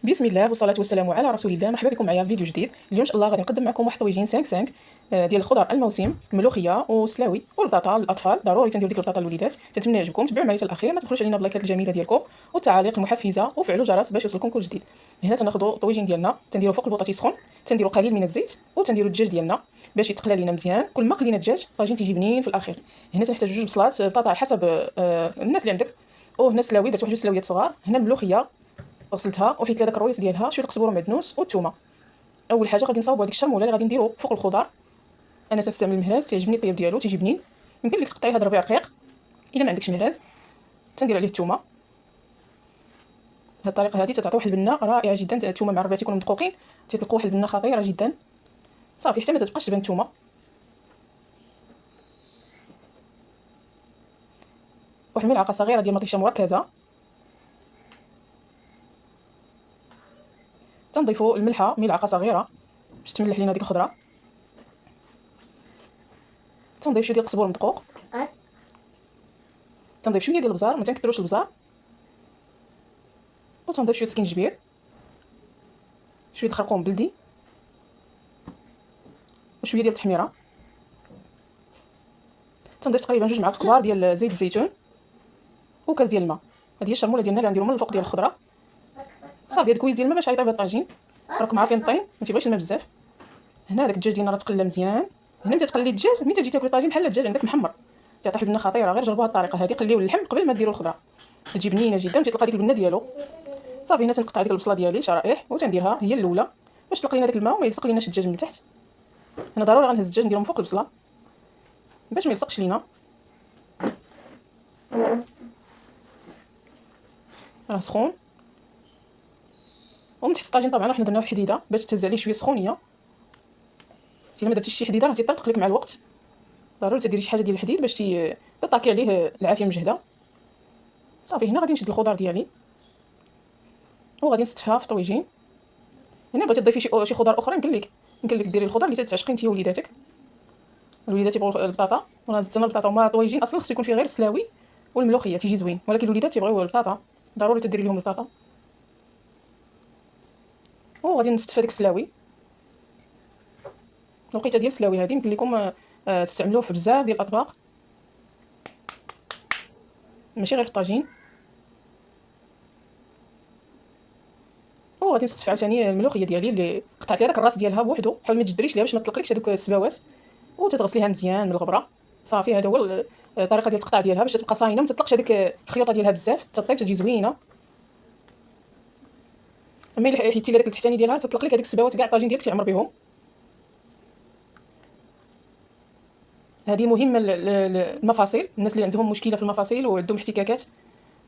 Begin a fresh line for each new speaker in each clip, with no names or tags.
بسم الله والصلاة والسلام على رسول الله. مرحبا بكم معايا في فيديو جديد. اليوم ان شاء الله غادي نقدم معكم واحد طويجين 5 ديال الخضر الموسم، الملوخيه والسلاوي والبطاطا للاطفال. ضروري تنديروا ديك البطاطا للوليدات. تنتمنى يعجبكم، تبعوا معايا حتى الاخير، ما تبخلوش علينا باللايكات الجميله ديالكم والتعاليق المحفزه، وفعلوا الجرس باش يوصلكم كل جديد. هنا تناخذوا الطويجين ديالنا، تنديروا فوق البطاطي سخون، تنديروا قليل من الزيت، وتنديروا الدجاج ديالنا باش يتقلى لينا مزيان. كل ما قلينا الدجاج الطاجين تيجي بنين في الاخير. هنا تنحتاج 2 بصلات، بطاطا على حسب الناس اللي عندك. وهنا السلاوي، درت واحد 2 سلاويات صغار. هنا الملوخيه غسلتها وحيت لها داك الرويس ديالها، شويه قزبور ومعدنوس والثومه. اول حاجه غادي نصاوبوا هذيك الشرموله اللي غادي نديرو فوق الخضر. انا تنستعمل المهراز، تعجبني الطياب ديالو، تيجي بنين. يمكن لك تقطعيه هاد ربيع رقيق الا ما عندكش مهراز. تندير عليه الثومه. هاد الطريقه هذه تتعطي واحد البنه رائعه جدا. الثومه مع الربيع تيكونوا مدقوقين، تيطلقوا واحد البنه خطيره جدا. صافي حتى ما تبقاش تبان الثومه. واحد الملعقه صغيره ديال مطيشه مركزه. تنضيفوا الملحه ملعقه صغيره باش تملح لينا ديك الخضره. تنضيف شويه ديال القزبور مدقوق. تنضيف شويه ديال البزار، ما تنكثروش البزار. وتنضيف شويه سكينجبير، شويه خرقوم بلدي، وشويه ديال التحميره. تنضيف تقريبا 2 معالق كبار ديال زيت الزيتون وكاس ديال الماء. هذه هي الشرموله ديالنا اللي غنديرو من الفوق ديال الخضره. صافي هاد كويس ديال الماء باش يطيب الطاجين. راكم عارفين الطين ما تيبغيش الماء بزاف. هنا داك الدجاج ديالنا راه تقلى مزيان. هنا ملي تقلي الدجاج، ملي تجي تاكل الطاجين بحال الدجاج عندك محمر، تعطي واحد البنه خطيره. غير جربوا هاد الطريقه هذه، قليو اللحم قبل ما ديروا الخضره، تجي بنينه جدا وتلقى ديك البنه ديالو. صافي هنا تنقطع ديك البصله ديالي شرائح وتنديرها هي الاولى باش تلق لينا داك الماء وما يلصق ليناش الدجاج من التحت. هنا ضروري غنهز الدجاج نديرو من فوق البصله باش ما يلصقش لينا. راه سخون. ومن تحت الطاجين طبعا حنا درنا واحد الحديده باش تهز عليه شويه سخونيه. الا ما درتيش شي حديده راه تيطلق لك مع الوقت. ضروري تديري شي حاجه ديال الحديد باش تطاكي عليه العافيه مجهده. صافي هنا غادي نشد الخضر ديالي وغادي نستفها في طويجين. هنا بغيتي تضيفي شي خضر اخرى، يمكن لك ديري الخضر اللي تتعشقي انت ووليداتك. الوليدات تيبغيو البطاطا، وانا زدت انا البطاطا. وما طويجين اصلا خصو يكون فيه غير السلاوي والملوخيه تيجي زوين، ولكن الوليدات تيبغيو البطاطا، ضروري تديري لهم البطاطا. وغادي نستفها ديك السلاوي. الوقيته ديال السلاوي هذه يمكن لكم تستعملوه في بزاف ديال الاطباق، ماشي غير في الطاجين. وغادي نستف عاوتاني الملوخيه ديالي اللي قطعت ليها داك الراس ديالها بوحدو. حاول ما تجدريش ليها باش ما تطلقلكش هذوك السباوات، وتتغسليها مزيان من الغبره. صافي هذا هو الطريقه ديال التقطاع ديالها باش تبقى صاينه وما تطلقش هذيك الخيوطه ديالها بزاف، تطيب تجي زوينه. اما الا حيتي لها داك التحتاني ديالها تطلق لك هذيك السباوات كاع الطاجين ديالك تيعمر بهم. هذه مهمه للمفاصل، الناس اللي عندهم مشكله في المفاصل وعندهم احتكاكات،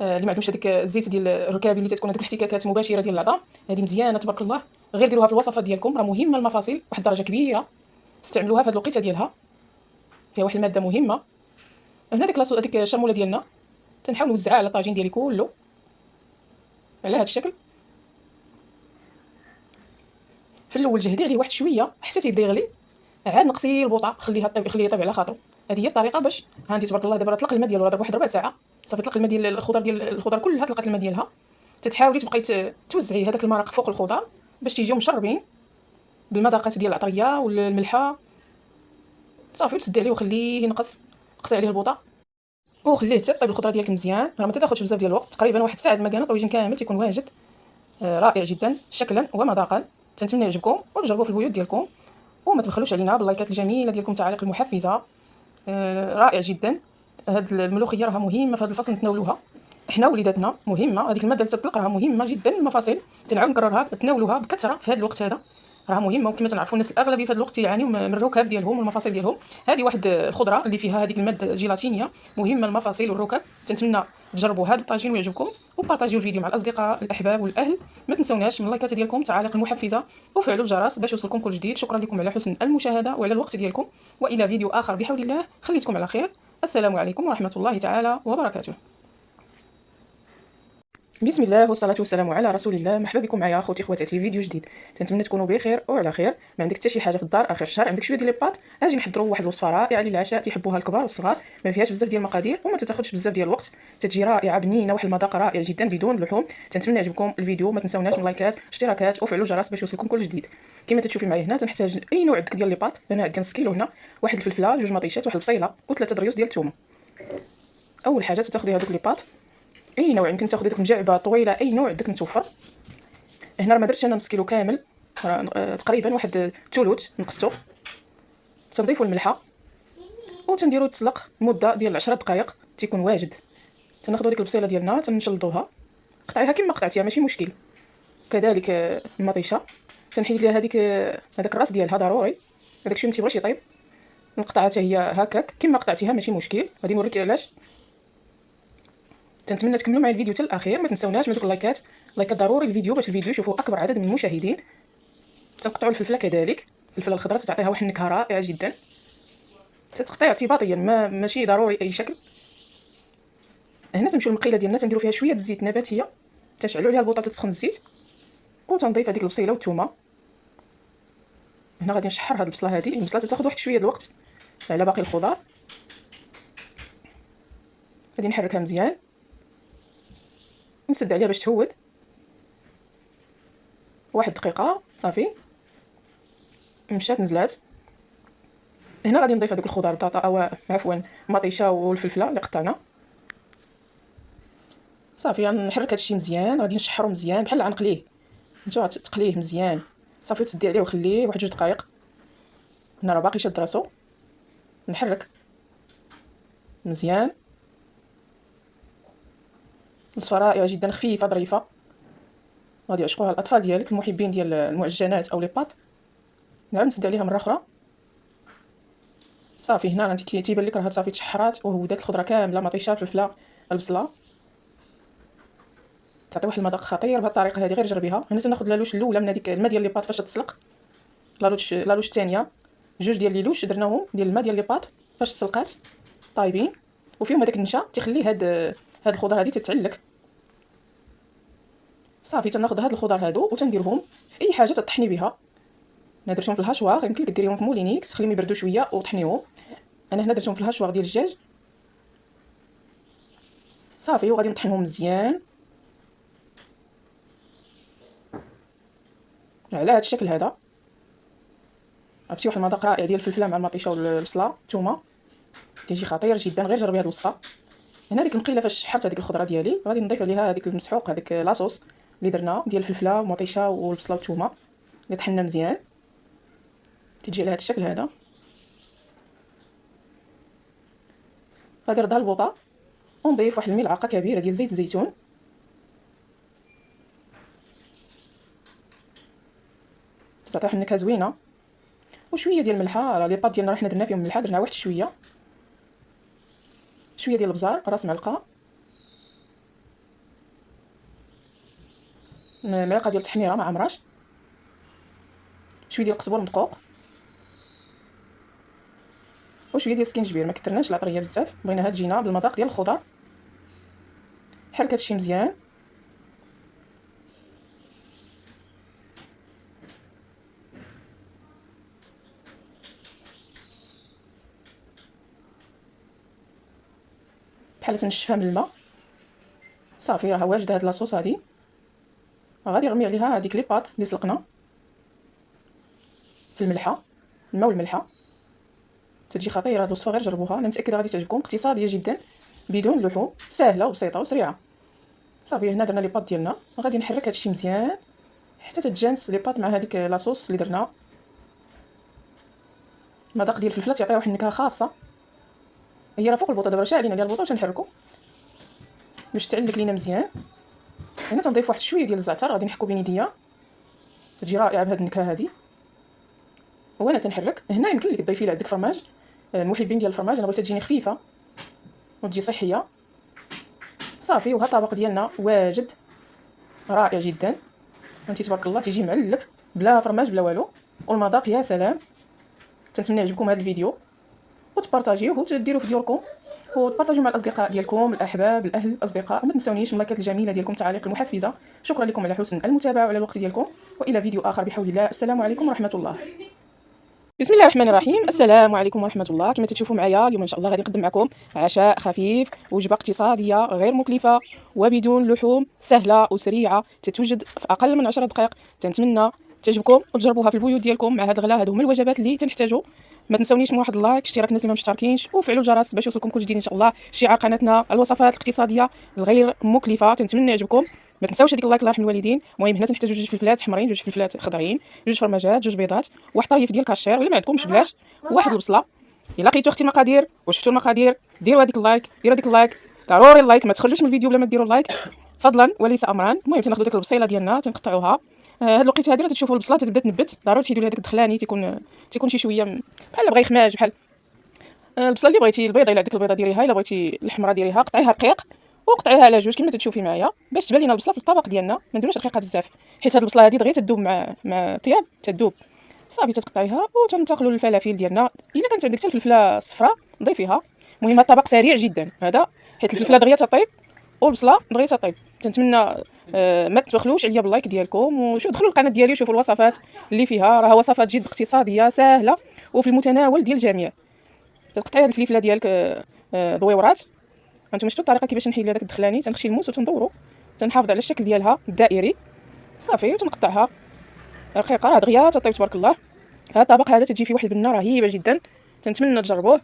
اللي ما عندهمش هذيك الزيت ديال الركابي اللي تتكون هذوك الاحتكاكات مباشره ديال العظام. هذه مزيانه تبارك الله، غير ديروها في الوصفات ديالكم، راه مهمه المفاصل واحد الدرجه كبيره. استعملوها في هذه الوقيته ديالها، فيها واحد الماده مهمه. هنا ديك الشرموله ديالنا تنحاول نوزعها على الطاجين ديالي كله على هذا الشكل. في الاول جهدي عليه واحد شويه حتى تيبدا يغلي، عاد نقصي البوطه، خليها طيب، خليه يطيب على خاطرو. هذه هي الطريقه باش ها انت تبارك الله. دابا طلق الماء ديالو، ضرب واحد ربع ساعه. صافي طلق الماء ديال الخضر كلها طلقت الماء ديالها. تتحاولي تبقاي توزعي هذاك المرق فوق الخضر باش تيجيو مشربين بالمذاقات ديال العطريه والملحه. صافي وتسدي عليه وخليه ينقص، قصي عليه البوطه وخليه حتى طيب الخضره ديالك مزيان. راه ما تاخذش بزاف ديال الوقت، تقريبا واحد ساعه ما كان طويجين كامل تيكون واجد. رائع جدا شكلا ومذاقا. تنتمنى يعجبكم وتجربوه في البيوت ديالكم، وما تبخلوش علينا باللايكات الجميله ديالكم، التعاليق المحفزه. رائع جدا. هاد الملوخيه راها مهمه في هذا الفصل نتناولوها احنا وليداتنا. مهمه هذيك الماده اللي تطلق، راها مهمه جدا للمفاصل. تنعاود نكررها، تناولوها بكثره في هذا الوقت هذا، راها مهمه. وكما تنعرفوا الناس الاغلبيه في هذا الوقت يعانيوا من الركاب ديالهم والمفاصل ديالهم. هذه واحد الخضره اللي فيها هذيك الماده الجيلاتينيه مهمه للمفاصل والركب. تنتمنى تجربوا هذا الطاجين ويعجبكم، وبارطاجيو الفيديو مع الاصدقاء الاحباب والاهل. ما تنسوناش من اللايكات ديالكم، التعاليق المحفزه، وفعلوا الجرس باش يوصلكم كل جديد. شكرا لكم على حسن المشاهده وعلى الوقت ديالكم، والى فيديو اخر بحول الله. خليتكم على خير. السلام عليكم ورحمه الله تعالى وبركاته. بسم الله والصلاة والسلام على رسول الله. مرحبا بكم معايا اخوتي خواتاتي فيديو جديد. تنتمنى تكونوا بخير وعلى خير. ما عندك حتى شي حاجه في الدار اخر الشهر، عندك شويه ديال لي بات، اجي نحضروا واحد الوصفه رائعه للعشاء تيحبوها الكبار والصغار، ما فيهاش بزاف ديال المقادير وما تاخذش بزاف ديال الوقت، تتجي رائعه بنينه، واحد المذاق رائع جدا بدون لحوم. تنتمنى يعجبكم الفيديو، ما تنساوناش من لايكات اشتراكات وفعلوا الجرس باش يوصلكم كل جديد. كما تشوفي معايا هنا تنحتاج اي نوع عندك ديال لي بات. انا عندي نص كيلو هنا، واحد الفلفله، جوج مطيشات، واحد البصيله وثلاثه دريوس ديال الثومه. اول حاجه تاخذي هذوك لي بات اي نوع، يمكن تاخذي ديك مجعبه طويله، اي نوع عندك متوفر. هنا راه ما درتش انا نص كيلو كامل، تقريبا واحد الثلث نقصتو. تنضيفوا الملحه وتنديرو تسلق مده ديال 10 دقائق تيكون واجد. تناخذوا ديك البصيله ديالنا تنشلضوها، قطعيها كما قطعتيها ماشي مشكل. كذلك المطيشه تنحيد ليها هذاك الراس ديالها ضروري، هذاك الشيء ما تيبغيش يطيب. نقطعها حتى هي هكاك كما قطعتيها ماشي مشكل، غادي نوريك علاش. تنتمنى تكملوا معايا الفيديو حتى الاخير، ما تنساوناش من دوك اللايكات ضروري الفيديو باش الفيديو يشوفوا اكبر عدد من المشاهدين. تنقطعوا الفلفله كذلك، الفلفله الخضراء تعطيها واحد النكهه رائعه جدا، تتقطع اعتباطيا ماشي ضروري اي شكل. هنا تنمشيو المقيله ديالنا تنديروا فيها شويه الزيت نباتيه، تنشعلوا عليها البوطه تسخن الزيت وتنضيف هذيك البصيله والثومه. هنا غادي نشحر هاد البصله، هذه البصله تاخذ واحد شويه د الوقت على باقي الخضار. غادي نحركها مزيان نسد عليها باش تهود واحد دقيقه صافي، مشات نزلات. هنا غادي نضيف هذوك الخضار، البطاطا او عفوا المطيشه والفلفله اللي قطعنا صافي. غنحرك هادشي مزيان، غادي نشحرو مزيان بحال غنقليه، نتوما تقليه مزيان صافي وتسدي عليه وخليه واحد جوج دقائق. هنا راه باقي شاد راسو، نحرك مزيان. وصفه رائعه جدا، خفيفه ظريفه، غادي يعشقوها الاطفال ديالك المحبين ديال المعجنات او لي بات. نعاود نسد عليها مره اخرى صافي. هنا غادي تيبان لك راه صافي تشحرات وهودات الخضره كامله، مطيشه، الفلفله، البصله، تعطي واحد المذاق خطير. بهذه الطريقه هذه غير جربيها. هنا تناخذ لالوش الاولى من هذيك الماء ديال لي بات فاش تسلق، لالوش الثانيه، جوج ديال ليلوش درناهم ديال الماء ديال لي بات فاش تسلقات طايبين، وفيهم هذاك النشا تيخلي هاد الخضر هذه تتعلك صافي. تناخذ هاد الخضر هادو وتنديرهم في اي حاجه تطحني بها. انا درتهم في الهاشواغ، يمكن لك ديريهم في مولينيكس خليهم يبردوا شويه وطحنيهم. انا هنا درتهم في الهاشواغ ديال الدجاج صافي، وغادي نطحنهم مزيان على هذا الشكل هذا. عرفتي واحد المذاق رائع ديال الفلفله مع المطيشه والبصله الثومه، تيجي خطير جدا، غير جربي هذه الوصفه. هنا ديك المقيله فاش شحرت هذيك الخضره ديالي غادي نضيف عليها هذيك المسحوق، هذيك لاصوص اللي درنا ديال الفلفله والمطيشه والبصله والثومه اللي طحنا مزيان، تيجي على هذا الشكل هذا. غادي نردها البوطه ونضيف واحد الملعقه كبيره ديال زيت الزيتون، تعطي واحد النكهه زوينه، وشويه ديال الملحه. لي بات ديالنا راه حنا درنا فيهم الملحه، درنا واحد شويه ديال الابزار، راس معلقه، معلقه ديال التحميره ما عمراش، شويه ديال القزبر مدقوق، وشويه ديال السكينجبير. ما كثرناش العطريه بزاف، بغيناها تجينا بالمذاق ديال الخضر. حرك هادشي مزيان بحال تنشفها من الماء صافي. راه واجده هاد لاصوص هادي، غادي نرمي عليها هذيك لي بات اللي سلقنا في الملحه، الماء والملحه. تجي خطيره هاد الوصفه، غير جربوها، انا متاكده غادي تعجبكم، اقتصاديه جدا بدون لحوم، سهله وبسيطه وسريعه صافي. هنا درنا لي بات ديالنا، غادي نحرك هادشي مزيان حتى تتجانس لي بات مع هذيك لاصوص اللي درنا. المذاق ديال الفلفله تيعطيها واحد النكهه خاصه. هي راه فوق البوطه دابا، شاعلين عليها البوطه وتنحركوا باش تعلك لينا مزيان. هنا تنضيف واحد شويه ديال الزعتر، غادي نحكو بين يديا، تجي رائعه بهاد النكهه هادي. وانا تنحرك. هنا يمكن لك تضيفي لي عندك فرماج، المحبين ديال الفرماج، انا بغيتها تجيني خفيفه وتجي صحيه صافي. وها الطبق ديالنا واجد رائع جدا، انت تبارك الله تيجي معلب بلا فرماج بلا والو، والمذاق يا سلام. تنتمنى يعجبكم هذا الفيديو وتبارطاجيوه وتديروه في ديوركم وتبارطاجيو مع الاصدقاء ديالكم، الاحباب، الاهل، الاصدقاء. وما تنسونيش من اللايكات الجميله ديالكم، التعاليق المحفزه. شكرا لكم على حسن المتابعه وعلى الوقت ديالكم، والى فيديو اخر بحول الله. السلام عليكم ورحمه الله. بسم الله الرحمن الرحيم. السلام عليكم ورحمه الله. كما تشوفوا معايا اليوم ان شاء الله غادي نقدم معكم عشاء خفيف، وجبه اقتصاديه غير مكلفه وبدون لحوم، سهله وسريعه، تتوجد في اقل من 10 دقائق. تنتمنى تعجبكم وتجربوها في البيوت ديالكم مع هاد الغلا. هادو هما الوجبات اللي تنحتاجوا. ما تنسونيش من واحد اللايك، اشتراك الناس اللي ما مشتركينش، وفعلوا الجرس باش يوصلكم كل جديد ان شاء الله. شعار قناتنا الوصفات الاقتصاديه الغير مكلفه. تنتمنى يعجبكم. ما تنساوش هذيك اللايك الله يرحم الوالدين. المهم هنا تنحتاجوا 2 فلفلات حمرين، 2 فلفلات خضرين، 2 فرماجات، 2 بيضات، واحد طريف ديال الكاشير ولا ما عندكمش بلاش، وواحد البصله. الا لقيتوا اختي المقادير وشفتوا المقادير ديروا هذيك اللايك، ديروا هذيك اللايك ضروري اللايك. ما تخرجوش من الفيديو بلا ما ديروا اللايك فضلا وليس امرا. المهم تناخذوا ديك البصيله ديالنا تنقطعوها. هاد الوقيته هادي راه تشوفوا البصله تتبدا تنبت، ضروري تحيدوا لها داك الدخلاني، تيكون شي شويه بحال بغا يخماج. بحال البصله اللي بغيتي البيضه، الا عندك البيضه ديريها، الا بغيتي الحمراء ديريها، قطعيها رقيق وقطعيها على جوج كما تشوفي معايا باش تبان لينا البصله في الطبق ديالنا. ما نديروش رقيقه بزاف حيت هاد البصله هادي دغيا تذوب مع الطياب، تذوب صافي. تقطعيها وتنتقلوا للفلافل ديالنا. الا كانت عندك حتى الفلفله الصفراء ضيفيها. المهم الطبق سريع جدا هذا حيت الفلفله دغيا تطيب والبصله دغيا تطيب. تنتمنى ما تبخلوش عليا باللايك ديالكم، وشوفوا دخلوا القناه ديالي وشوفوا الوصفات اللي فيها. راه وصفات جد اقتصاديه سهله وفي المتناول ديال الجميع. تقطعي هاد الفلفله ديالك دويورات. هانتوما شفتوا الطريقه كيفاش نحيد لها داك الدخلاني. تنخشي الموس وتندورو، تنحافظ على الشكل ديالها الدائري صافي، وتنقطعها رقيقه. راه دغيا تطيب تبارك الله. هذا الطبق هذا تجي فيه واحد البنه رهيبه جدا. تنتمنى تجربوه.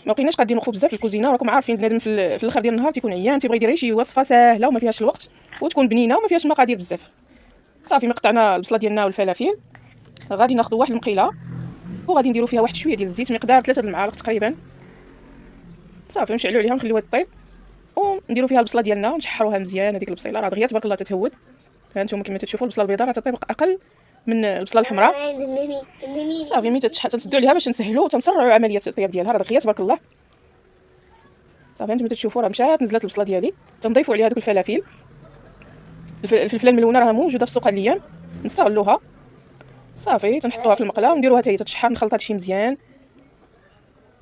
ما بقيناش قادين نوقفوا بزاف في الكوزينه، راكم عارفين بنادم في الاخر ديال النهار تيكون عيان، تيبغي يدير شي وصفه سهله وما فيهاش الوقت وتكون بنينه وما فيهاش مقادير بزاف. صافي، قطعنا البصله ديالنا والفلافل. غادي ناخذوا واحد المقيله وغادي نديروا فيها واحد شويه ديال الزيت، مقدار 3 المعالق تقريبا. صافي نشعلوا عليها ونخليوها طيب، ونديروا فيها البصله ديالنا ونشحروها مزيان. هذيك البصيله راه دغيا تبارك الله تتهود. هانتوما كما تشوفوا البصله البيضاء راه تطيب اقل من البصله الحمراء. صافي ملي تنسدوا عليها باش نسهلوا وتنسرعوا عمليه الطياب ديالها. راه دغيا تبارك الله. صافي هانتوما تشوفوا راه مشات نزلت البصله ديالي. تنضيفوا عليها دوك الفلافل. الفلفله الملونه راه موجوده في السوق هاد الايام، نستغلوها. صافي تنحطوها في المقله ونديروها حتى هي تتشحر. نخلط هادشي مزيان،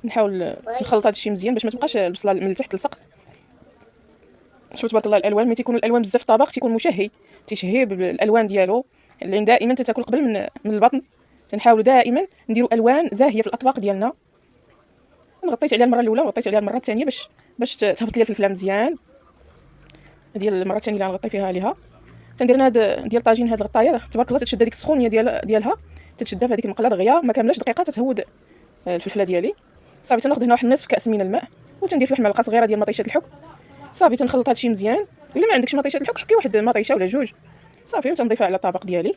نحاول نخلط هادشي مزيان باش ما تبقاش البصله من التحت تلصق. شوف تبارك الله الالوان، ملي تيكون الالوان بزاف في الطبق تيكون مشهي، تيشهي بالالوان ديالو. العين دائما تتاكل قبل من البطن. تنحاولوا دائما نديروا الوان زاهيه في الاطباق ديالنا. غطيت عليها المره الاولى وغطيت عليها المره الثانيه باش تهبط لي الفلفله مزيان. هذه المره الثانيه اللي غنغطي فيها عليها. تندير هاد ديال الطاجين، هاد الغطايه تبارك الله تتشد هذيك السخونيه ديالها، تتشدها في هذيك المقله دغيا ما كاملاش دقيقه تتهود الفلفله ديالي. صافي تناخذ هنا واحد نصف كاس من الماء وتندير فيه واحد المعلقه صغيره ديال مطيشه الحك. صافي تنخلط هادشي مزيان. الا ما عندكش مطيشه الحك حكي واحد مطيشه ولا جوج صافي، وتنضيفها على الطبق ديالي.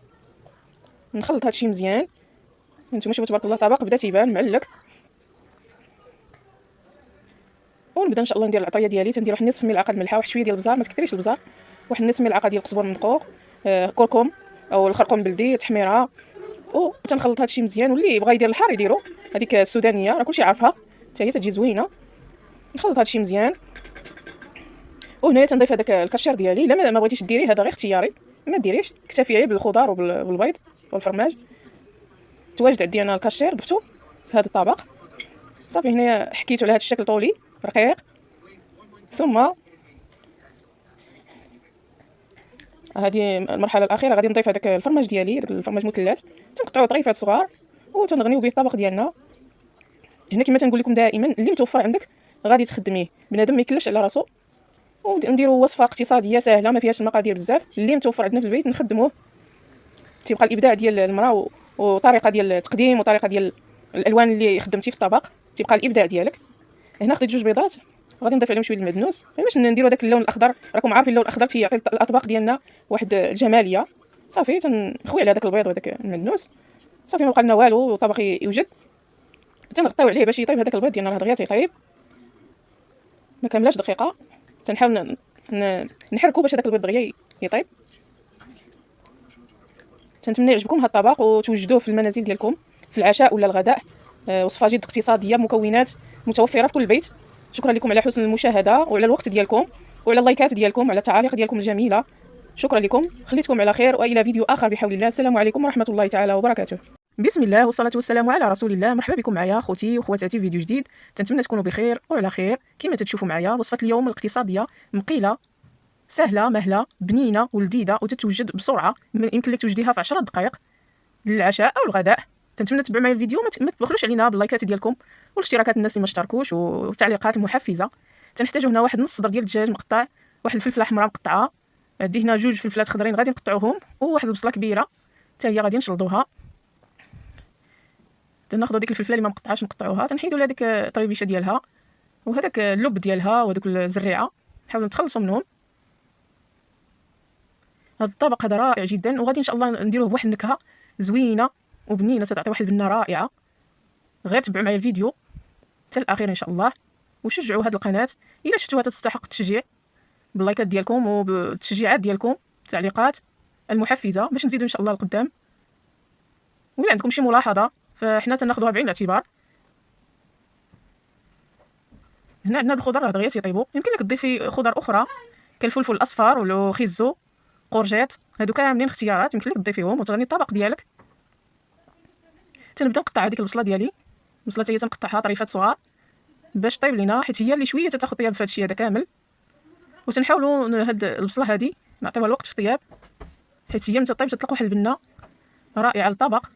نخلط هادشي مزيان. هانتوما شوفوا تبارك الله الطبق بدا تيبان معلك. ونبدا ان شاء الله ندير العطريه ديالي. تندير واحد نصف ملعقه الملحه، واحد شويه ديال البزار، ما تكثريش البزار، واحد نصف ملعقه ديال القزبر المدقوق، كركم او الخرقوم بلدي، تحميره. وتنخلط هادشي مزيان. واللي بغى يدير الحار يديرو، هذيك السودانيه راه كلشي عارفها حتى هي تجي زوينه. نخلط هادشي مزيان. وهنايا تنضيف هذاك الكاشير ديالي. الا ما بغيتيش ديريه هذا غير اختياري، ما ديريش، اكتفي بالخضار وبالبيض والفرماج. تواجد عندي انا الكاشير ضفتو في هذا الطبق. صافي هنايا حكيتو على هذا الشكل طولي رقيق. ثم هذه المرحله الاخيره غادي نضيف هذاك الفرماج ديالي، داك الفرماج مثلث، تنقطعوه طريفات صغار وتنغنيو به الطبق ديالنا. هنا كما تنقول لكم دائما اللي متوفر عندك غادي تخدميه. بنادم ما يكلفش على راسو. ونديروا وصفه اقتصاديه سهله ما فيهاش المقادير بزاف، اللي متوفر عندنا في البيت نخدموه. تيبقى الابداع ديال المراه وطريقه ديال التقديم وطريقه ديال الالوان اللي خدمتي في الطبق، تيبقى الابداع ديالك. هنا خديت 2 بيضات، غادي نضيف عليهم شويه المعدنوس باش نديروا داك اللون الاخضر. راكم عارفين اللون الاخضر تيعطي الاطباق ديالنا واحد الجماليه. صافي تنخوي على داك البيض وداك المعدنوس. صافي ما بقى لنا والو والطبق يوجد. تنغطيو عليه باش يطيب هذاك البيض ديالنا، راه دغيا تيطيب ما كاملاش دقيقه. تنحاول نحركو باش هذاك البيض دغيا يطيب. تنتمنى يعجبكم هذا الطبق وتوجدوه في المنازل ديالكم في العشاء ولا الغداء. وصفه جد اقتصاديه، مكونات متوفره في كل بيت. شكرا لكم على حسن المشاهده وعلى الوقت ديالكم وعلى اللايكات ديالكم وعلى التعاليق ديالكم الجميله. شكرا لكم، خليتكم على خير والى فيديو اخر بحول الله. السلام عليكم ورحمه الله تعالى وبركاته. بسم الله والصلاة والسلام على رسول الله. مرحبا بكم معايا خوتي وخواتاتي في فيديو جديد. تنتمنى تكونوا بخير وعلى خير. كما تتشوفوا معايا وصفة اليوم الاقتصادية مقيلة سهلة مهلة بنينة ولذيذة وتتوجد بسرعة، يمكن لك توجديها في 10 دقائق للعشاء أو الغداء. تنتمنى تتبعوا معايا الفيديو، ما تبخلوش علينا باللايكات ديالكم والاشتراكات الناس اللي ما اشتركوش والتعليقات المحفزة. تنحتاجوا هنا واحد نص صدر ديال الدجاج مقطع، واحد الفلفلة حمراء مقطعة، عندي هنا 2 فلفلات خضرين غادي نقطعوهم، وواحد البصلة كبيرة حتى هي غادي نشلضوها. تناخذوا ديك الفلفله اللي ما مقطعاش نقطعوها، تنحيدوا لها ديك الطريبيشه ديالها وهذاك اللب ديالها وهذوك الزريعه، نحاولوا نتخلصوا منهم. هذا الطبق هذا رائع جدا وغادي ان شاء الله نديروه بواحد النكهه زوينه وبنينه تعطي واحد البنه رائعه. غير تبعوا معايا الفيديو حتى الاخير ان شاء الله، وشجعوا هذه القناه الا شفتوها تستحق التشجيع باللايكات ديالكم وبالتشجيعات ديالكم، التعليقات المحفزه باش نزيدوا ان شاء الله لقدام. وإلا عندكم شي ملاحظه فاحنا تناخذوها بعين الاعتبار. هنا عندنا هاد الخضر راه دغيا تيطيبوا، يمكن لك تضيفي خضر اخرى كالفلفل الاصفر ولا خيزو قورجيط، هادو كاملين اختيارات يمكن لك تضيفيهم وتغني الطبق ديالك. تنبدا نقطع هذيك البصله ديالي، البصله حتى هي تنقطعها طريفات صغار باش طيب لينا، حيت هي اللي شويه تاخذ طياب في هادشي هذا كامل. وتنحاولوا هاد البصله هادي نعطيوها الوقت في الطياب، حيت هي متى طيب تطلق واحد البنه رائعه للطبق.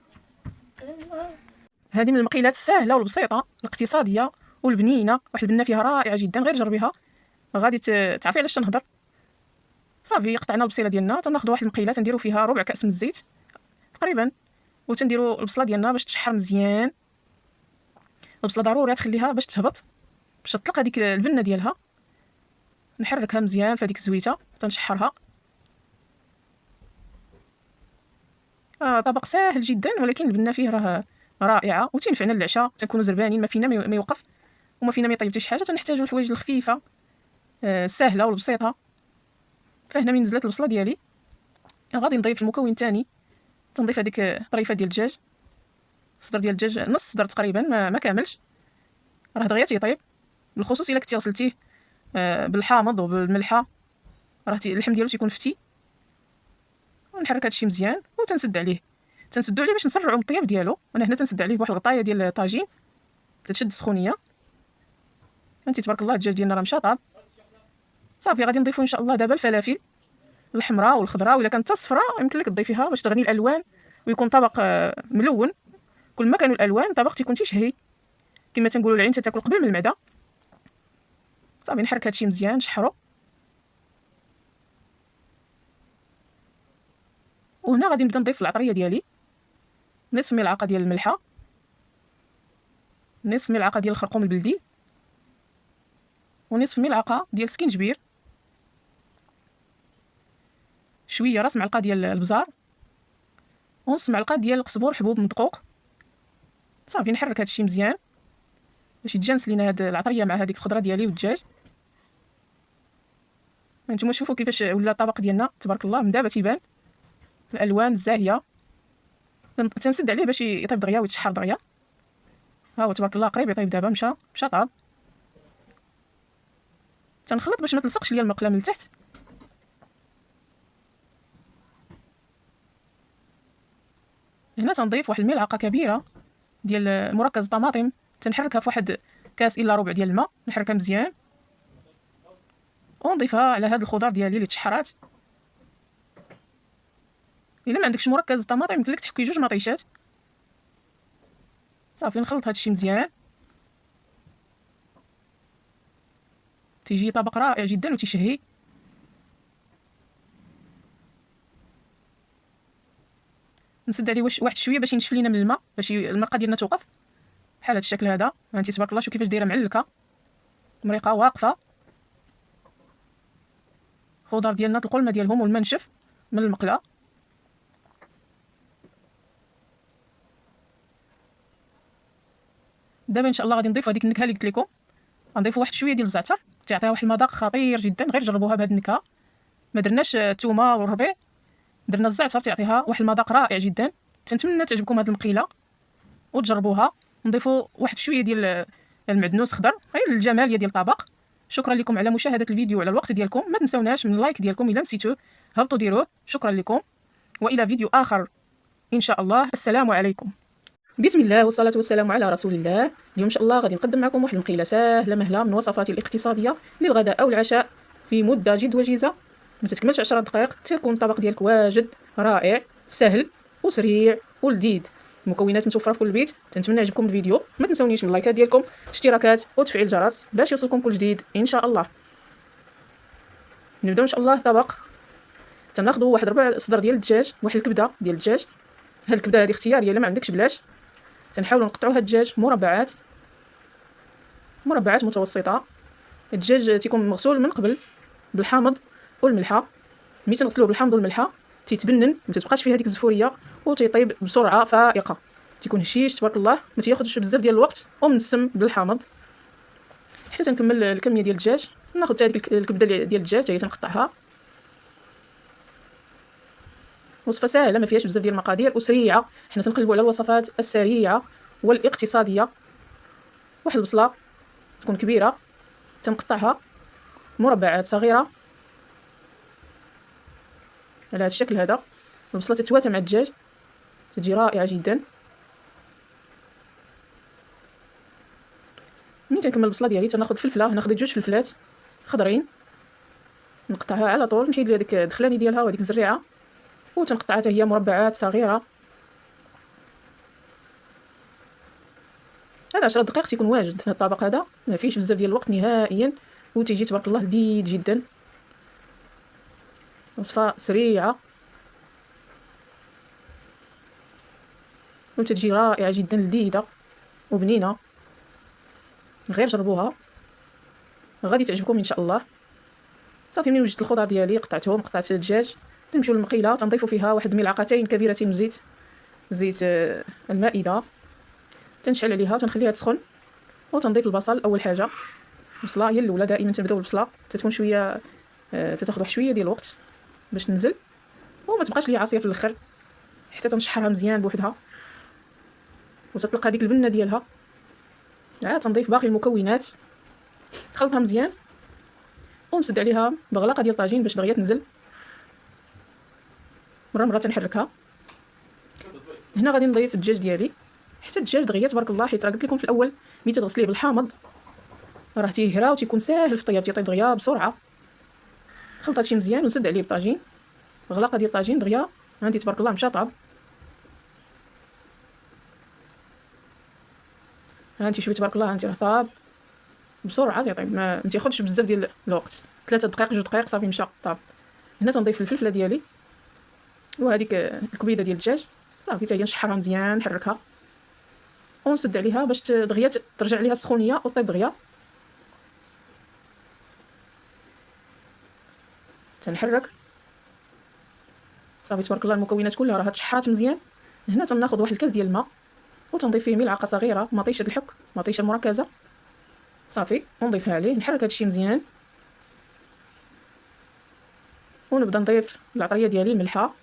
هذه من المقيلات السهله والبسيطه الاقتصاديه والبنينه، واحد البنه فيها رائعه جدا، غير جربيها غادي تعرفي علاش تنهضر. صافي قطعنا البصيله ديالنا، تناخذ واحد المقيله تنديروا فيها ربع كاس من الزيت تقريبا، وتنديروا البصله ديالنا باش تشحر مزيان. البصله ضروري تخليها باش تهبط، باش تطلق هذيك البنه ديالها. نحركها مزيان في هذيك الزويته تنشحرها. طبق ساهل جدا ولكن البنه فيه راه رائعه وتنفعنا للعشاء، تنكونوا زربانين ما فينا ما يوقف وما فينا ما يطيب حتى شي حاجه. تنحتاجوا الحوايج الخفيفه السهله والبسيطه. فهنا من نزلت البصله ديالي غادي نضيف المكون الثاني، تنضيف هذيك الطريفه ديال الدجاج، صدر ديال الدجاج نص صدر تقريبا ما كاملش، راه دغيا تيطيب، بالخصوص الا كنتي غسلتيه بالحامض وبالملحه راه اللحم ديالو تيكون فتي. ونحرك هادشي مزيان وتنسد عليه، تنسدو عليه باش نسرعوا من الطياب ديالو. انا هنا تنسد عليه بواحد الغطايه ديال الطاجين تتشد السخونيه. انت تبارك الله الدجاج ديالنا راه مشى طاب. صافي غادي نضيفو ان شاء الله دابا الفلافل الحمراء والخضراء، ولا كانت الصفراء يمكن لك تضيفيها باش تغني الالوان ويكون طبق ملون. كل ما كانوا الالوان طبق تيكون تيشهي، كما تنقولوا العين تاكل قبل من المعده. صافي نحرك هادشي مزيان نشحرو. وهنا غادي نبدا نضيف العطريه ديالي، نصف ملعقه ديال الملحه، نصف ملعقه ديال الخرقوم البلدي، ونصف ملعقه ديال السكينجبير، شويه راس معلقه ديال البزار، ونص معلقه ديال القزبور حبوب مدقوق. صافي نحرك هادشي مزيان باش يتجانس لينا هاد العطريه مع هذيك الخضره ديالي والدجاج. هانتوما شوفوا كيفاش ولا الطبق ديالنا تبارك الله من دابا تيبان الالوان الزاهيه. تنسد عليه باش يطيب دغيا ويتشحر دغيا. ها هو تبارك الله قريب يطيب دابا، مشى طاب. تنخلط باش ما تلصقش ليا المقله من التحت. هنا تنضيف واحد الملعقه كبيره ديال مركز طماطم، تنحركها في واحد كاس الا ربع ديال الماء، نحركها مزيان ونضيفها على هاد الخضر ديالي اللي تشحرات. الا ما عندكش مركز طماطم يمكن لك تحكي 2 مطيشات. صافي نخلط هادشي مزيان، تيجي طبق رائع جدا وتيشهي. نسد عليه واحد شويه باش ينشف لينا من الماء، باش المرقه ديالنا توقف بحال هذا الشكل هذا. هانتي تبارك الله شوف كيفاش دايره معلكه، المريقه واقفه. الخضر ديالنا طلقوا الماء ديالهم والماء نشف من المقله. دابا ان شاء الله غادي نضيف هذيك النكهه اللي قلت لكم، غنضيفوا واحد شويه ديال الزعتر تعطيها واحد المذاق خطير جدا. غير جربوها بهذه النكهه، ما درناش الثومه والربيع، درنا الزعتر تعطيها واحد المذاق رائع جدا. تنتمنى تعجبكم هذه المقيله وتجربوها. نضيفوا واحد شويه ديال المعدنوس خضر غير للجمال ديال الطبق. شكرا لكم على مشاهده الفيديو وعلى الوقت ديالكم. ما تنسوناش من اللايك ديالكم الا نسيتوه هبطوا ديروه. شكرا لكم والى فيديو اخر ان شاء الله. السلام عليكم. بسم الله والصلاة والسلام على رسول الله. اليوم إن شاء الله غادي نقدم معكم واحد المقيلة ساهلة مهلة من وصفاتي الاقتصادية للغداء أو العشاء في مدة جد وجيزة، ما تتكملش 10 دقائق تيكون الطبق ديالك واجد رائع سهل وسريع ولذيذ. المكونات متوفرة في كل بيت. تنتمنى يعجبكم الفيديو، ما تنسونيش من اللايكات ديالكم، اشتراكات وتفعيل الجرس باش يوصلكم كل جديد إن شاء الله. نبداو إن شاء الله. طبق تناخذوا واحد ربع صدر ديال الدجاج، واحد الكبدة ديال الدجاج. هاد الكبدة هادي اختيارية، الا ما عندكش بلاش. تنحاولوا نقطعوا هاد الدجاج مربعات متوسطه. الدجاج تيكون مغسول من قبل بالحامض والملحه. ملي تنغسلوه بالحامض والملحه تيتبنن، ما تتبقاش فيه هذيك الزفوريه وتيطيب بسرعه فائقه، تيكون هشيش تبارك الله، ما تياخذش بزاف ديال الوقت ومنسم بالحامض. حتى تنكمل الكميه ديال الدجاج. ناخذ هذيك الكبده ديال الدجاج هي تنقطعها. وصفه سهله ما فيهاش بزاف ديال المقادير وسريعه. حنا تنقلبوا على الوصفات السريعه والاقتصاديه. واحد البصله تكون كبيره تنقطعها مربعات صغيره على هذا الشكل هذا. البصله تتواتى مع الدجاج تجي رائعه جدا. ملي تنكمل البصله ديالي تناخذ فلفله، ناخذ 2 فلفلات خضرين نقطعها على طول، نحيد لي هذيك الدخلاني ديالها وهذيك الزريعه وتنقطعها حتى هي مربعات صغيره. هذا 10 دقائق تيكون واجد. هذا الطبق هذا ما فيهش بزاف ديال الوقت نهائيا وتيجي تبارك الله لذيذ جدا. وصفه سريعه وتجي رائعه جدا لذيذه وبنينه. غير جربوها غادي تعجبكم ان شاء الله. صافي ملي وجدت الخضر ديالي قطعتهم، قطعت الدجاج، تنمشيو للمقيله تنضيفوا فيها واحد ملعقتين كبيرتين من زيت المائده. تنشعل عليها تنخليها تسخن وتنضيف البصل. اول حاجه البصله هي الاولى، دائما تنبداو بالبصله تتكون شويه تتاخذ واحد شويه ديال الوقت باش تنزل وما تبقاش ليا عاصيه في الاخر حتى تنشحرها مزيان بوحدها وتطلق هذيك البنه ديالها. عاد تنضيف باقي المكونات، خلطها مزيان ونسد عليها بغلاقه ديال طاجين باش دغيا تنزل. مره تنحركها. هنا غادي نضيف الدجاج ديالي حتى الدجاج دغيا تبارك الله، حيت راه قلت لكم في الاول ملي تغسليه بالحامض راه تيهرى وتيكون ساهل في الطياب، تيطيب دغيا بسرعه. خلط هادشي مزيان ونسد عليه بالطاجين، غلاقه ديال الطاجين دغيا عندي تبارك الله مشى طاب. ها انت شوفي تبارك الله، انت راه طاب بسرعه تيطيب، ما تياخذش بزاف ديال الوقت، 3 دقائق 2 دقائق صافي مشى طاب. هنا تنضيف الفلفله ديالي وهذيك الكبيده ديال الدجاج صافي حتى هي نشحرها مزيان نحركها ونسد عليها باش دغيا ترجع عليها السخونيه وطيب دغيا. تنحرك صافي تبارك الله المكونات كلها راه تشحرات مزيان. هنا تناخذ واحد الكاس ديال الماء وتنضيف فيه ملعقه صغيره مطيشه الحك، مطيشه المركزه صافي، ونضيفها عليه. نحرك هادشي مزيان ونبدا نضيف العطريه ديالي، الملحه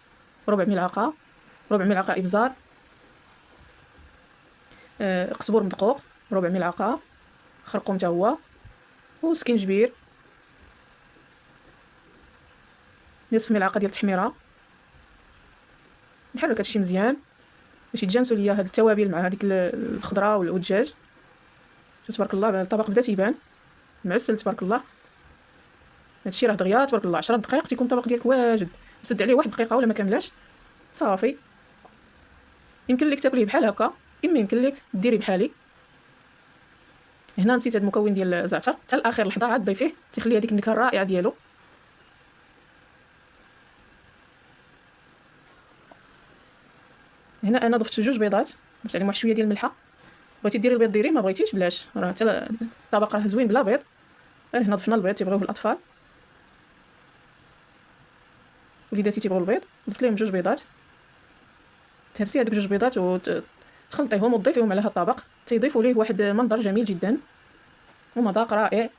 ربع ملعقه ابزار، قزبور مدقوق ربع ملعقه، خرقوم حتى هو، وسكينجبير نصف ملعقه ديال التحميره. نحرك هادشي مزيان باش يتجانسوا ليا هاد التوابل مع هذيك الخضره والدجاج. شوف تبارك الله الطبق بدا تيبان معسل تبارك الله. هادشي راه دغيا تبارك الله 10 دقائق تيكون الطبق ديالك واجد. سد عليه 1 دقيقه ولا ما كاملاش صافي. يمكن لك تاكليه بحال هكا، اما يمكن لك ديري بحالي. هنا نسيت هاد المكون ديال الزعتر، حتى الاخر لحظه عاد ضيفيه تيخلي هذيك النكهه الرائعه ديالو. هنا انا ضفت 2 بيضات، ضفت عليهم واحد شويه ديال الملحه. بغيتي ديري البيض ديري، ما بغيتيش بلاش، راه حتى الطبق راه زوين بلا بيض. غير هنا ضفنا البيض، تيبغيوه الاطفال وليداتي تيبغيو البيض، ضفت لهم 2 بيضات. تهرسي هذوك 2 بيضات وتخلطيهم وتضيفيهم على هذا الطبق، تيضيفوا ليه واحد منظر جميل جدا ومذاق رائع.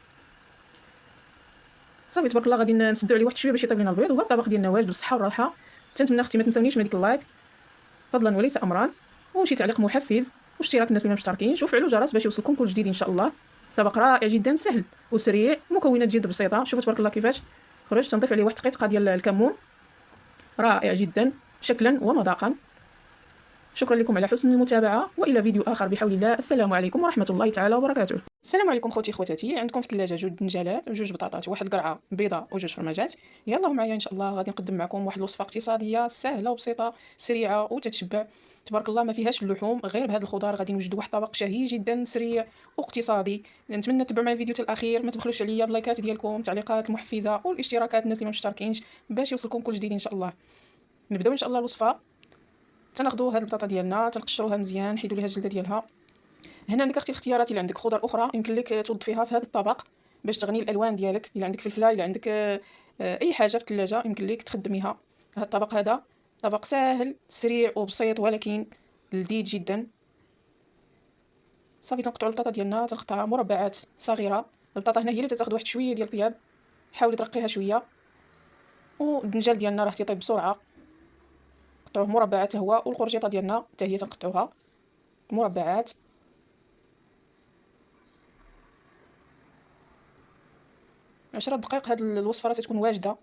صافي تبارك الله غادي نسدو عليه واحد شويه باش يطيب لنا البيض. وهذا الطبق ديالنا واجد بالصحه والراحه. تنتمنى اختي ما تنساونيش من ديك اللايك فضلا وليس امرا، وشي تعليق محفز واشتراك الناس اللي ما مشتركينش، وفعلوا الجرس باش يوصلكم كل جديد ان شاء الله. طبق رائع جدا سهل وسريع، مكونات جد بسيطه. شوفوا تبارك الله كيفاش خرج. تنضيف عليه واحد دقيقه ديال الكمون، رائع جدا شكلا ومذاقا. شكرا لكم على حسن المتابعة، وإلى فيديو آخر بحول الله. السلام عليكم ورحمة الله تعالى وبركاته. السلام عليكم خوتي خواتاتي. عندكم في الثلاجة جوج دنجالات وجوج بطاطات وواحد قرعة بيضة وجوج فرماجات. يلا معايا إن شاء الله غادي نقدم معكم واحد الوصفة اقتصادية سهلة وبسيطة سريعة وتتشبع تبارك الله. ما فيهاش اللحوم، غير بهذا الخضار غادي نوجدوا واحد الطبق شهي جدا سريع واقتصادي. نتمنى تتبعوا معايا الفيديو حتى الاخير، ما تبخلوش عليا باللايكات ديالكم، التعليقات المحفزه والاشتراكات الناس اللي ما مشتركينش باش يوصلكم كل جديد ان شاء الله. نبداو ان شاء الله الوصفه. تناخذوا هاد البطاطا ديالنا تنقشروها مزيان، نحيدوا ليها الجلده ديالها. هنا عندك اختي الاختيارات، اللي عندك خضر اخرى يمكن لك توظفيها في هذا الطبق باش تغني الالوان ديالك. الا عندك فلفله، الا عندك اي حاجه في الثلاجه يمكن لك تخدميها. هذا الطبق هذا طبق سهل سريع وبسيط ولكن لذيذ جدا. صافي تنقطعوا البطاطا ديالنا، تنقطعها مربعات صغيره. البطاطا هنا هي اللي تاخذ واحد شويه ديال الطياب، حاولي ترقيها شويه. والدنجال ديالنا راه تيطيب بسرعه، قطعوه مربعات هو. والقرجيطه ديالنا حتى هي تنقطعوها مربعات. 10 دقائق. هاد الوصفه راه تكون واجده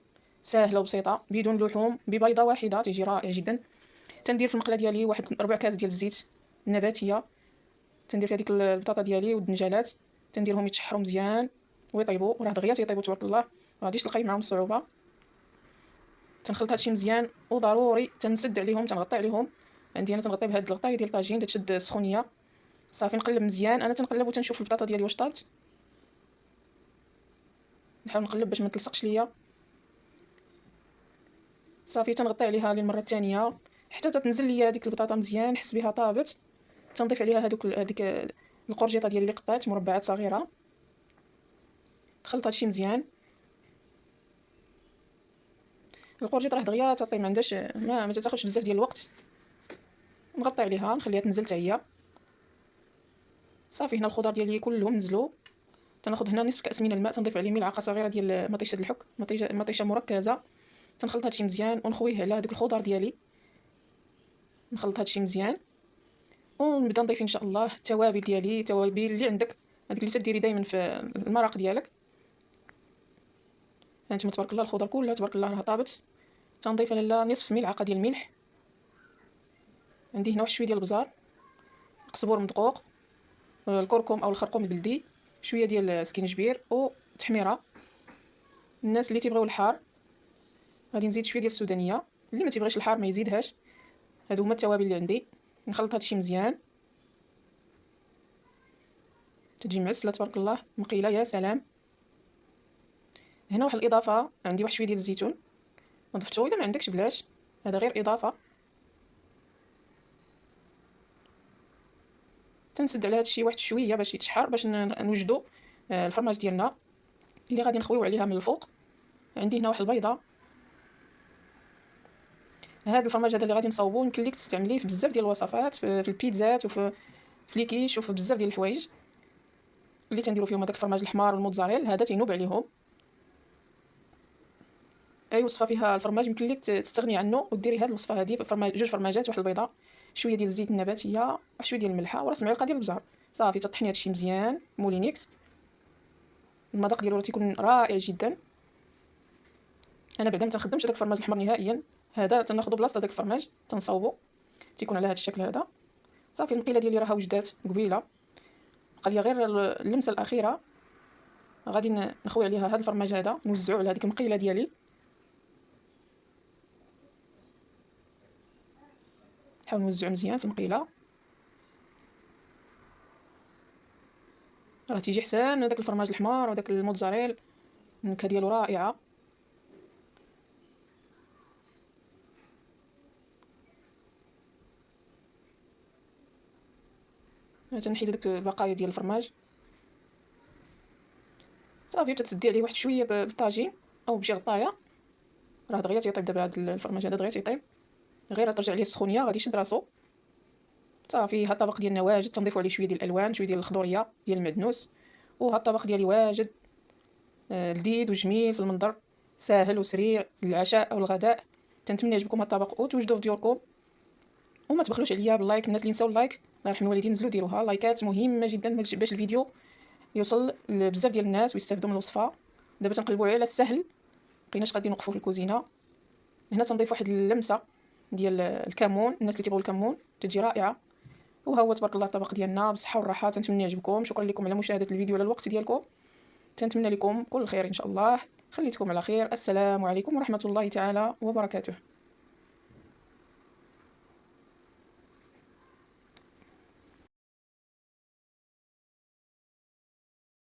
سهله وبسيطه بدون لحوم، ببيضه واحده تيجي رائع جدا. تندير في المقله ديالي واحد ربع كاس ديال الزيت النباتيه، تندير فيها ديك البطاطا ديالي والدنجالات، تنديرهم يتشحروا مزيان ويطيبوا. راه دغيا تيطيبوا تبارك الله، ما غاديش تلقاي معاهم الصعوبه. تنخلط هادشي مزيان وضروري تنسد عليهم، تنغطي عليهم. عندي انا تنغطي بهاد الغطايه ديال الطاجين تشد السخونيه. صافي نقلب مزيان، انا تنقلب وتنشوف البطاطا ديالي واش طابت. نحاول نقلب باش ما تلصقش ليا. صافي تنغطي عليها للمره الثانيه حتى تتنزل ليا هذيك البطاطا مزيان، نحس بها طابت. تنضيف عليها هذيك القرجيطه ديالي اللي قطعت مربعات صغيره. نخلط هادشي مزيان. القرجيط راه دغيا تطيب، ما عندهاش ما تاخذش بزاف ديال الوقت. نغطي عليها نخليها تنزل حتى هي. صافي هنا الخضر ديالي كلهم نزلوا. تناخذ هنا نصف كاس من الماء، تنضيف عليه ملعقه صغيره ديال مطيشه الحك، مطيشه مركزه. تنخلط هادشي مزيان ونخويه على هذوك الخضر ديالي. نخلط هادشي مزيان ونبدا نضيف ان شاء الله التوابل ديالي، التوابل اللي عندك هذيك اللي تديري دائما في المرق ديالك. هانتوما تبارك الله الخضر كلها تبارك الله راه طابت. تنضيف لها نصف ملعقه ديال الملح. عندي هنا واحد شويه ديال البزار، قزبور مدقوق، الكركم او الخرقوم البلدي، شويه ديال سكينجبير وتحميره. الناس اللي تيبغيو الحار غادي نزيد شويه ديال السودانيه، اللي ما تيبغيش الحار ما يزيدهاش. هادو هما التوابل اللي عندي. نخلط هادشي مزيان، تجي معسله تبارك الله مقيله يا سلام. هنا واحد الاضافه، عندي واحد شويه ديال الزيتون وضفتو، الا ما عندكش بلاش، هذا غير اضافه. تنسد على هادشي واحد شويه باش يتشحر، باش نوجدوا الفرماج ديالنا اللي غادي نخويو عليها من الفوق. عندي هنا واحد البيضه. هذا الفرماج هذا اللي غادي نصاوبو يمكن ليك تستعمليه في بزاف ديال الوصفات، في البيتزات وفي ليكيش وفي بزاف ديال الحوايج اللي تنديروا فيهم هذاك الفرماج الحمار والموتزاريل، هذا تينوب عليهم. اي وصفه فيها الفرماج يمكن لك تستغني عنه وديري هذه الوصفه هذه. فرماج جوج فرماجات، واحد البيضه، شويه ديال الزيت النباتيه، واحد شويه ديال الملحه، وراس معلقه ديال البزار. صافي تطحني هادشي مزيان مولينيكس. المذاق ديالو تيكون رائع جدا. انا بعدا ما تنخدمش هذاك الفرماج الحمر نهائيا، هذا تناخذو بلاصه هذاك الفرماج تنصاوبو، تيكون على هذا الشكل هذا. صافي المقيله ديالي راها وجدات قبيله، بقى لي غير اللمسه الاخيره. غادي نخوي عليها هذا الفرماج هذا، نوزعو على هذيك المقيله ديالي. نحاول نوزعو مزيان في المقيله، راه تيجي حسان هذاك الفرماج الحمار وداك الموتزاريل، النكهه ديالو رائعه. تنحيد هذوك البقايا ديال الفرماج. صافي تتسدي عليه واحد شويه بالطاجين او بشي غطايه، راه دغيا تيطيب. دابا هذا الفرماج هذا دغيا تيطيب، غير ترجع ليه السخونيه غادي يشد راسو. صافي هاد الطبق ديالنا واجد. تنضيفوا عليه شويه ديال الالوان، شويه ديال الخضوريه ديال المعدنوس، وهاد الطبق ديالي واجد لذيذ وجميل في المنظر، ساهل وسريع للعشاء او الغداء. تنتمنى يعجبكم هاد الطبق وتوجدوه في ديوركم، وما تبخلوش عليا باللايك. الناس اللي نساو اللايك الله يرحم الوالدين نزلوا ديروها، اللايكات مهمه جدا باش الفيديو يوصل لبزاف ديال الناس ويستافدوا من الوصفه. دابا تنقلبوا على السهل، مبقيناش غادي نوقفوا في الكوزينه. هنا تنضيف واحد اللمسه ديال الكمون. الناس اللي تيبغوا الكمون تجي رائعه. وها هو تبارك الله الطبق ديالنا بالصحه والراحه. تنتمنى يعجبكم. شكرا لكم على مشاهده الفيديو وعلى الوقت ديالكم. تنتمنى لكم كل خير ان شاء الله. خليتكم على خير. السلام عليكم ورحمه الله تعالى وبركاته.